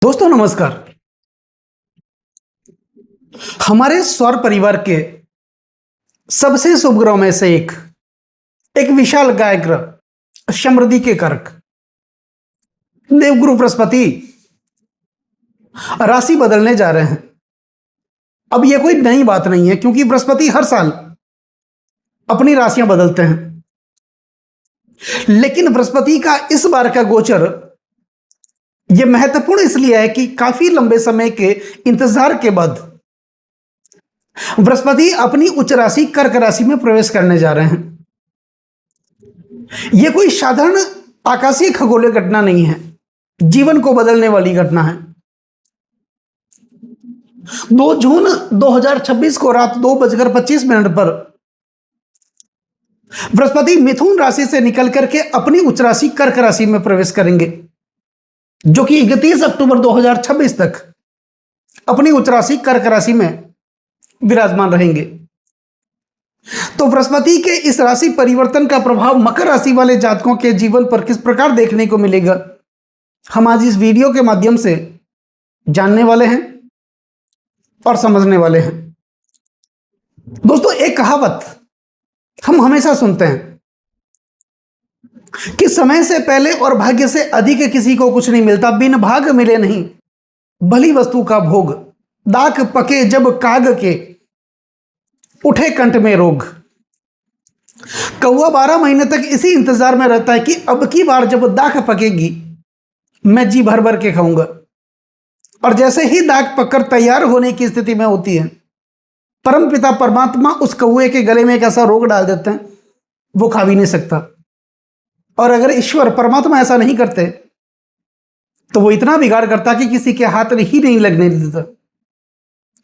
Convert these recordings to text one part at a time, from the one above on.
दोस्तों नमस्कार। हमारे सौर परिवार के सबसे शुभ ग्रहों में से एक विशाल गाय ग्रह समृद्धि के कारक देवगुरु बृहस्पति राशि बदलने जा रहे हैं। अब यह कोई नई बात नहीं है, क्योंकि बृहस्पति हर साल अपनी राशियां बदलते हैं। लेकिन बृहस्पति का इस बार का गोचर यह महत्वपूर्ण इसलिए है कि काफी लंबे समय के इंतजार के बाद बृहस्पति अपनी उच्च राशि कर्क राशि में प्रवेश करने जा रहे हैं। यह कोई साधारण आकाशीय खगोलीय घटना नहीं है, जीवन को बदलने वाली घटना है। 2 जून 2026 को रात 2:25 पर बृहस्पति मिथुन राशि से निकल करके अपनी उच्च राशि कर्क राशि में प्रवेश करेंगे, जो कि 31 अक्टूबर 2026 तक अपनी उच्च राशि कर्क राशि में विराजमान रहेंगे। तो बृहस्पति के इस राशि परिवर्तन का प्रभाव मकर राशि वाले जातकों के जीवन पर किस प्रकार देखने को मिलेगा, हम आज इस वीडियो के माध्यम से जानने वाले हैं और समझने वाले हैं। दोस्तों, एक कहावत हम हमेशा सुनते हैं कि समय से पहले और भाग्य से अधिक किसी को कुछ नहीं मिलता, बिन भाग मिले नहीं भली वस्तु का भोग, दाख पके जब काग के उठे कंठ में रोग। कौवा 12 महीने तक इसी इंतजार में रहता है कि अब की बार जब दाख पकेगी मैं जी भर भर के खाऊंगा, और जैसे ही दाख पककर तैयार होने की स्थिति में होती है, परमपिता परमात्मा उस कौवे के गले में एक ऐसा रोग डाल देते हैं वो खा भी नहीं सकता। और अगर ईश्वर परमात्मा ऐसा नहीं करते तो वो इतना बिगाड़ करता कि किसी के हाथ ही नहीं लगने देता।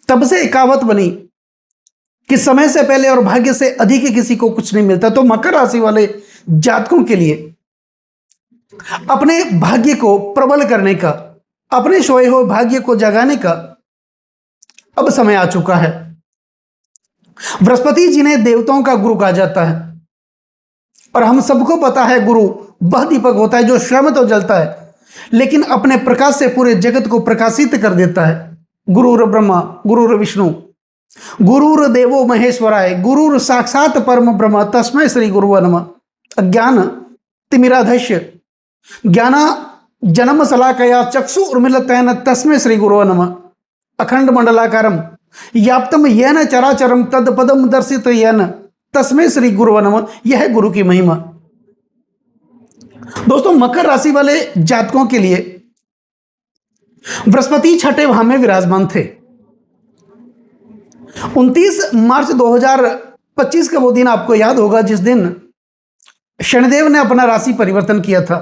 तब से एक कहावत बनी कि समय से पहले और भाग्य से अधिक किसी को कुछ नहीं मिलता। तो मकर राशि वाले जातकों के लिए अपने भाग्य को प्रबल करने का, अपने सोए हुए भाग्य को जगाने का अब समय आ चुका है। बृहस्पति जिन्हें देवताओं का गुरु कहा जाता है, और हम सबको पता है गुरु वह दीपक होता है जो स्वयं तो जलता है लेकिन अपने प्रकाश से पूरे जगत को प्रकाशित कर देता है। गुरुर ब्रह्मा गुरुर विष्णु गुरुर देवो महेश्वराय गुरुर साक्षात परम ब्रह्म तस्मै श्री गुरुवे नमः। अज्ञान तिमिराधस्य ज्ञाना जन्म शलाकया चक्षु उर्मिलतेन तस्मै श्री गुरुवे नमः। अखंड मंडलाकारम व्याप्तम येन चराचरम तत्पदम दर्शित येन तस्मै श्री गुरुवे नमः। यह है गुरु की महिमा। दोस्तों, मकर राशि वाले जातकों के लिए बृहस्पति छठे भाव में विराजमान थे। 29 मार्च 2025 का वो दिन आपको याद होगा जिस दिन शनिदेव ने अपना राशि परिवर्तन किया था,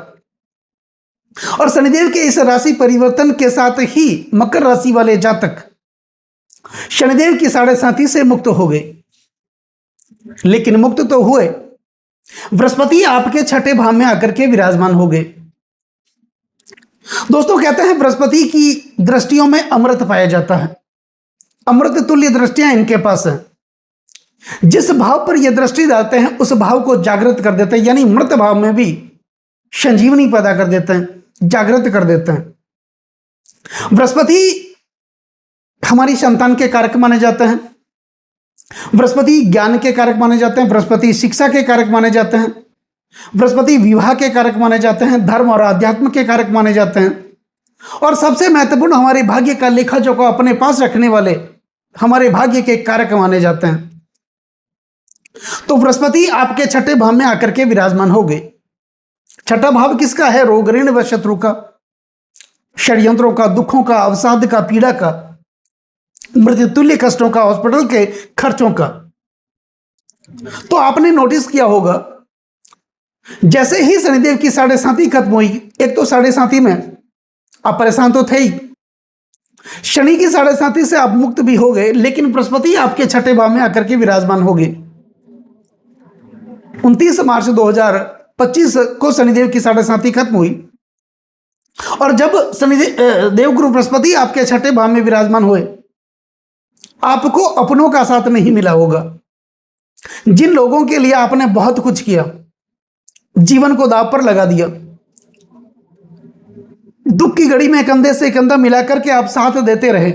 और शनिदेव के इस राशि परिवर्तन के साथ ही मकर राशि वाले जातक शनिदेव की साढ़े साथी से मुक्त हो गए। लेकिन मुक्त तो हुए, बृहस्पति आपके छठे भाव में आकर के विराजमान हो गए। दोस्तों, कहते हैं बृहस्पति की दृष्टियों में अमृत पाया जाता है, अमृत तुल्य दृष्टियां इनके पास है। जिस भाव पर यह दृष्टि डालते हैं उस भाव को जागृत कर देते हैं, यानी मृत भाव में भी संजीवनी पैदा कर देते हैं, जागृत कर देते हैं। बृहस्पति हमारी संतान के कारक माने जाते हैं, बृहस्पति ज्ञान के कारक माने जाते हैं, बृहस्पति शिक्षा के कारक माने जाते हैं, बृहस्पति विवाह के कारक माने जाते हैं, धर्म और अध्यात्म के कारक माने जाते हैं, और सबसे महत्वपूर्ण हमारे भाग्य का लेखा जोखा अपने पास रखने वाले हमारे भाग्य के कारक माने जाते हैं। तो बृहस्पति आपके छठे भाव में आकर के विराजमान हो गए। छठा भाव किसका है? रोग ऋण व शत्रु का, षड्यंत्रों का, दुखों का, अवसाद का, पीड़ा का, मृत्यु तुल्य कष्टों का, हॉस्पिटल के खर्चों का। तो आपने नोटिस किया होगा जैसे ही शनिदेव की साढ़े साथी खत्म हुई, एक तो साढ़े साथी में आप परेशान तो थे ही, शनि की साढ़े साथी से आप मुक्त भी हो गए, लेकिन बृहस्पति आपके छठे भाव में आकर के विराजमान हो गए। 29 मार्च 2025 को शनिदेव की साढ़े साथी खत्म हुई, और जब शनिदेव देवगुरु बृहस्पति आपके छठे भाव में विराजमान हुए, आपको अपनों का साथ नहीं मिला होगा। जिन लोगों के लिए आपने बहुत कुछ किया, जीवन को दांव पर लगा दिया, दुख की घड़ी में कंधे से कंधा मिलाकर के आप साथ देते रहे,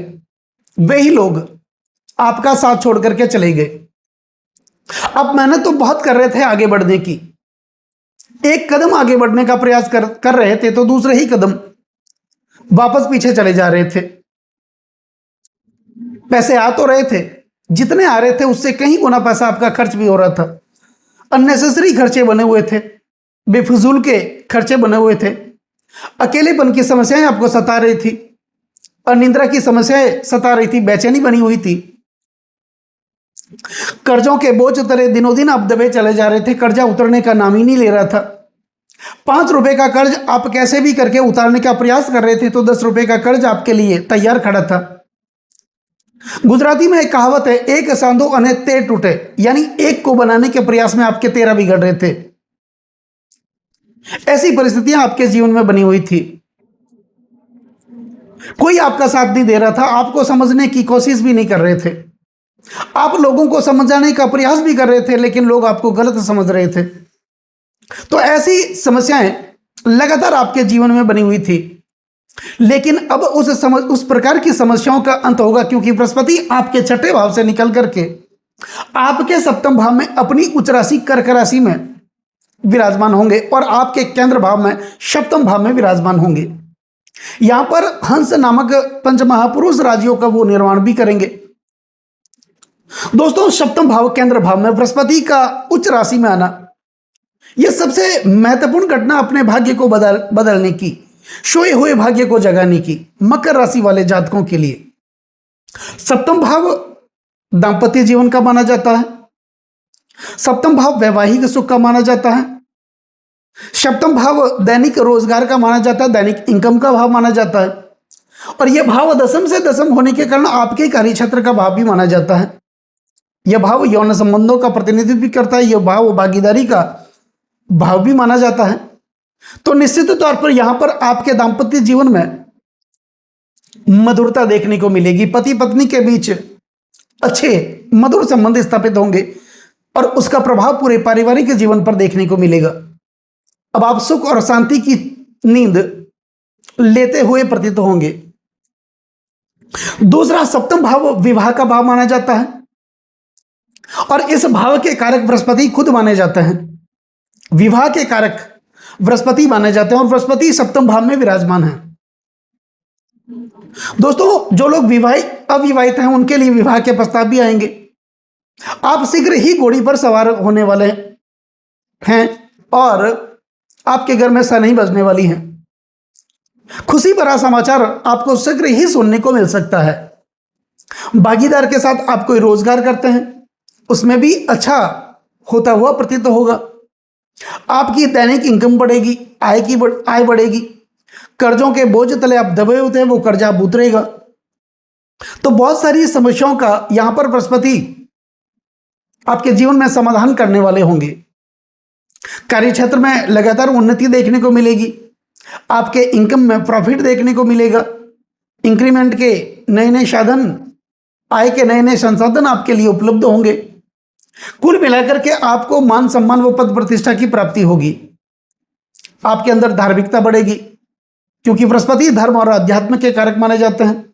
वही लोग आपका साथ छोड़ करके चले गए। आप मेहनत तो बहुत कर रहे थे आगे बढ़ने की, एक कदम आगे बढ़ने का प्रयास कर रहे थे तो दूसरे ही कदम वापस पीछे चले जा रहे थे। पैसे आ तो रहे थे, जितने आ रहे थे उससे कहीं गुना पैसा आपका खर्च भी हो रहा था। अननेसेसरी खर्चे बने हुए थे, बेफिजूल के खर्चे बने हुए थे। अकेलेपन की समस्याएं आपको सता रही थी, अनिद्रा की समस्याएं सता रही थी, बेचैनी बनी हुई थी। कर्जों के बोझ तले दिनों दिन आप दबे चले जा रहे थे, कर्जा उतरने का नाम ही नहीं ले रहा था। 5 रुपए का कर्ज आप कैसे भी करके उतारने का प्रयास कर रहे थे तो 10 रुपए का कर्ज आपके लिए तैयार खड़ा था। गुजराती में एक कहावत है, एक सांधो अने ते टूटे, यानी एक को बनाने के प्रयास में आपके 13 बिगड़ रहे थे। ऐसी परिस्थितियां आपके जीवन में बनी हुई थी। कोई आपका साथ नहीं दे रहा था, आपको समझने की कोशिश भी नहीं कर रहे थे। आप लोगों को समझाने का प्रयास भी कर रहे थे लेकिन लोग आपको गलत समझ रहे थे। तो ऐसी समस्याएं लगातार आपके जीवन में बनी हुई थी। लेकिन अब उस प्रकार की समस्याओं का अंत होगा, क्योंकि बृहस्पति आपके छठे भाव से निकल करके आपके सप्तम भाव में अपनी उच्च राशि कर्क राशि में विराजमान होंगे और आपके केंद्र भाव में सप्तम भाव में विराजमान होंगे। यहां पर हंस नामक पंचमहापुरुष राज्यों का वो निर्माण भी करेंगे। दोस्तों, सप्तम भाव केंद्र भाव में बृहस्पति का उच्च राशि में आना यह सबसे महत्वपूर्ण घटना अपने भाग्य को बदलने की, सोए हुए भाग्य को जगाने की मकर राशि वाले जातकों के लिए। सप्तम भाव दांपत्य जीवन का माना जाता है, सप्तम भाव वैवाहिक सुख का माना जाता है, सप्तम भाव दैनिक रोजगार का माना जाता है, दैनिक इनकम का भाव माना जाता है। और यह भाव दशम से दशम होने के कारण आपके कार्य क्षेत्र का भाव भी माना जाता है। यह भाव यौन संबंधों का प्रतिनिधित्व भी करता है, यह भाव भागीदारी का भाव भी माना जाता है। तो निश्चित तौर पर यहां पर आपके दांपत्य जीवन में मधुरता देखने को मिलेगी, पति पत्नी के बीच अच्छे मधुर संबंध स्थापित होंगे और उसका प्रभाव पूरे पारिवारिक जीवन पर देखने को मिलेगा। अब आप सुख और शांति की नींद लेते हुए प्रतीत होंगे। दूसरा, सप्तम भाव विवाह का भाव माना जाता है और इस भाव के कारक बृहस्पति खुद माने जाते हैं। विवाह के कारक बृहस्पति माने जाते हैं और बृहस्पति सप्तम भाव में विराजमान है। दोस्तों, जो लोग अविवाहित हैं उनके लिए विवाह के प्रस्ताव भी आएंगे। आप शीघ्र ही घोड़ी पर सवार होने वाले हैं और आपके घर में सनई बजने वाली है। खुशी भरा समाचार आपको शीघ्र ही सुनने को मिल सकता है। भागीदार के साथ आप कोई रोजगार करते हैं, उसमें भी अच्छा होता हुआ प्रतीत होगा। आपकी दैनिक इनकम बढ़ेगी, आय बढ़ेगी। कर्जों के बोझ तले आप दबे होते हैं, वो कर्जा उतरेगा। तो बहुत सारी समस्याओं का यहां पर बृहस्पति आपके जीवन में समाधान करने वाले होंगे। कार्य क्षेत्र में लगातार उन्नति देखने को मिलेगी, आपके इनकम में प्रॉफिट देखने को मिलेगा, इंक्रीमेंट के नए नए साधन, आय के नए नए संसाधन आपके लिए उपलब्ध होंगे। कुल मिलाकर के आपको मान सम्मान व पद प्रतिष्ठा की प्राप्ति होगी। आपके अंदर धार्मिकता बढ़ेगी, क्योंकि बृहस्पति धर्म और अध्यात्म के कारक माने जाते हैं।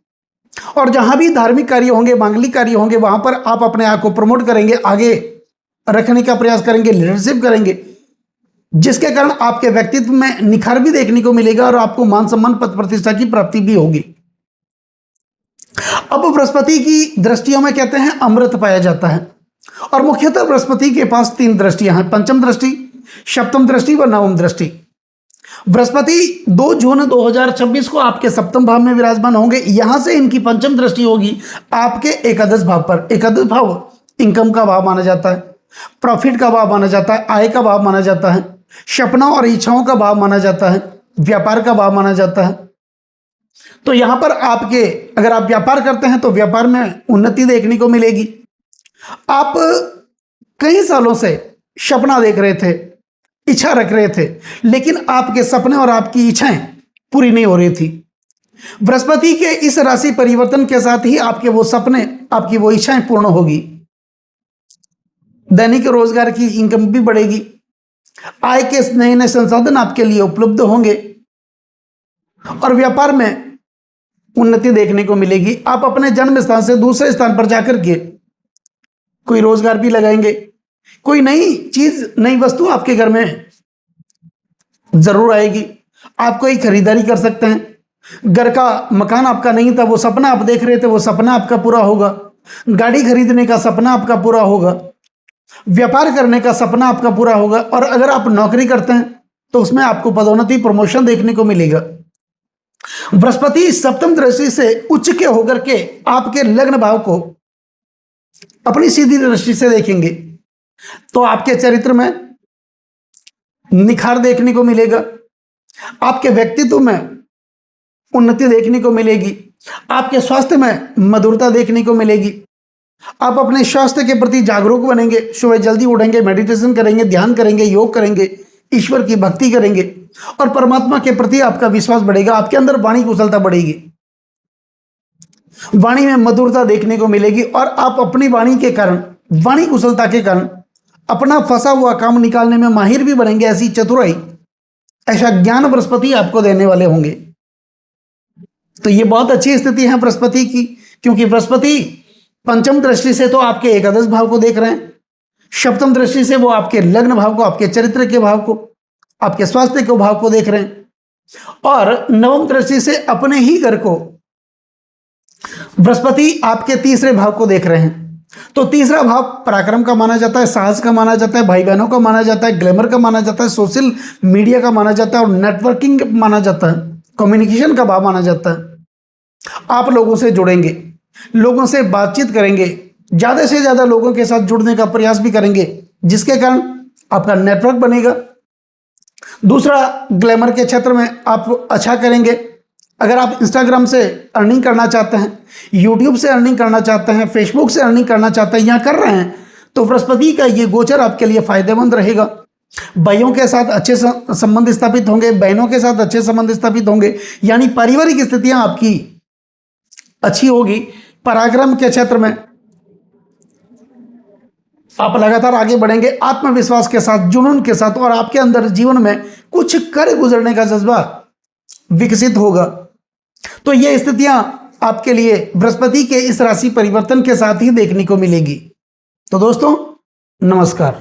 और जहां भी धार्मिक कार्य होंगे, मांगलिक कार्य होंगे, वहां पर आप अपने आप को प्रमोट करेंगे, आगे रखने का प्रयास करेंगे, लीडरशिप करेंगे, जिसके कारण आपके व्यक्तित्व में निखार भी देखने को मिलेगा और आपको मान सम्मान पद प्रतिष्ठा की प्राप्ति भी होगी। अब बृहस्पति की दृष्टियों में कहते हैं अमृत पाया जाता है और मुख्यतः बृहस्पति के पास 3 दृष्टियां हैं, पंचम दृष्टि, सप्तम दृष्टि व नवम दृष्टि। बृहस्पति 2 जून 2026 को आपके सप्तम भाव में विराजमान होंगे। यहां से इनकी पंचम दृष्टि होगी आपके एकादश भाव पर। एकादश भाव इनकम का भाव माना जाता है, प्रॉफिट का भाव माना जाता है, आय का भाव माना जाता है, सपनों और इच्छाओं का भाव माना जाता है, व्यापार का भाव माना जाता है। तो यहां पर आपके, अगर आप व्यापार करते हैं तो व्यापार में उन्नति देखने को मिलेगी। आप कई सालों से सपना देख रहे थे, इच्छा रख रहे थे, लेकिन आपके सपने और आपकी इच्छाएं पूरी नहीं हो रही थी। बृहस्पति के इस राशि परिवर्तन के साथ ही आपके वो सपने, आपकी वो इच्छाएं पूर्ण होगी। दैनिक रोजगार की इनकम भी बढ़ेगी, आय के नए नए संसाधन आपके लिए उपलब्ध होंगे। और व्यापार में उन्नति देखने को मिलेगी। आप अपने जन्म स्थान से दूसरे स्थान पर जाकर के कोई रोजगार भी लगाएंगे, कोई नई चीज, नई वस्तु आपके घर में जरूर आएगी। आप कोई खरीदारी कर सकते हैं। घर का मकान आपका नहीं था, वो सपना आप देख रहे थे, वो सपना आपका पूरा होगा। गाड़ी खरीदने का सपना आपका पूरा होगा। व्यापार करने का सपना आपका पूरा होगा। और अगर आप नौकरी करते हैं तो उसमें आपको पदोन्नति, प्रमोशन देखने को मिलेगा। बृहस्पति सप्तम दृष्टि से उच्च के होकर के आपके लग्न भाव को अपनी सीधी दृष्टि से देखेंगे तो आपके चरित्र में निखार देखने को मिलेगा, आपके व्यक्तित्व में उन्नति देखने को मिलेगी, आपके स्वास्थ्य में मधुरता देखने को मिलेगी। आप अपने स्वास्थ्य के प्रति जागरूक बनेंगे, सुबह जल्दी उठेंगे, मेडिटेशन करेंगे, ध्यान करेंगे, योग करेंगे, ईश्वर की भक्ति करेंगे और परमात्मा के प्रति आपका विश्वास बढ़ेगा। आपके अंदर वाणी कुशलता बढ़ेगी, वाणी में मधुरता देखने को मिलेगी और आप अपनी वाणी के कारण, वाणी कुशलता के कारण अपना फंसा हुआ काम निकालने में माहिर भी बनेंगे। ऐसी चतुराई, ऐसा ज्ञान बृहस्पति आपको देने वाले होंगे। तो ये बहुत अच्छी स्थिति है बृहस्पति की, क्योंकि बृहस्पति पंचम दृष्टि से तो आपके एकादश भाव को देख रहे हैं, सप्तम दृष्टि से वो आपके लग्न भाव को, आपके चरित्र के भाव को, आपके स्वास्थ्य के भाव को देख रहे हैं, और नवम दृष्टि से अपने ही घर को बृहस्पति आपके तीसरे भाव को देख रहे हैं। तो तीसरा भाव पराक्रम का माना जाता है, साहस का माना जाता है, भाई बहनों का माना जाता है, ग्लैमर का माना जाता है, सोशल मीडिया का माना जाता है और नेटवर्किंग माना जाता है, कम्युनिकेशन का भाव माना जाता है। आप लोगों से जुड़ेंगे, लोगों से बातचीत करेंगे, ज़्यादा से ज़्यादा लोगों के साथ जुड़ने का प्रयास भी करेंगे, जिसके कारण आपका नेटवर्क बनेगा। दूसरा, ग्लैमर के क्षेत्र में आप अच्छा करेंगे। अगर आप इंस्टाग्राम से अर्निंग करना चाहते हैं, यूट्यूब से अर्निंग करना चाहते हैं, फेसबुक से अर्निंग करना चाहते हैं या कर रहे हैं, तो बृहस्पति का ये गोचर आपके लिए फायदेमंद रहेगा। भाइयों के साथ अच्छे संबंध स्थापित होंगे, बहनों के साथ अच्छे संबंध स्थापित होंगे, यानी पारिवारिक स्थितियां आपकी अच्छी होगी। पराक्रम के क्षेत्र में आप लगातार आगे बढ़ेंगे, आत्मविश्वास के साथ, जुनून के साथ, और आपके अंदर जीवन में कुछ कर गुजरने का जज्बा विकसित होगा। तो ये स्थितियां आपके लिए बृहस्पति के इस राशि परिवर्तन के साथ ही देखने को मिलेगी। तो दोस्तों, नमस्कार।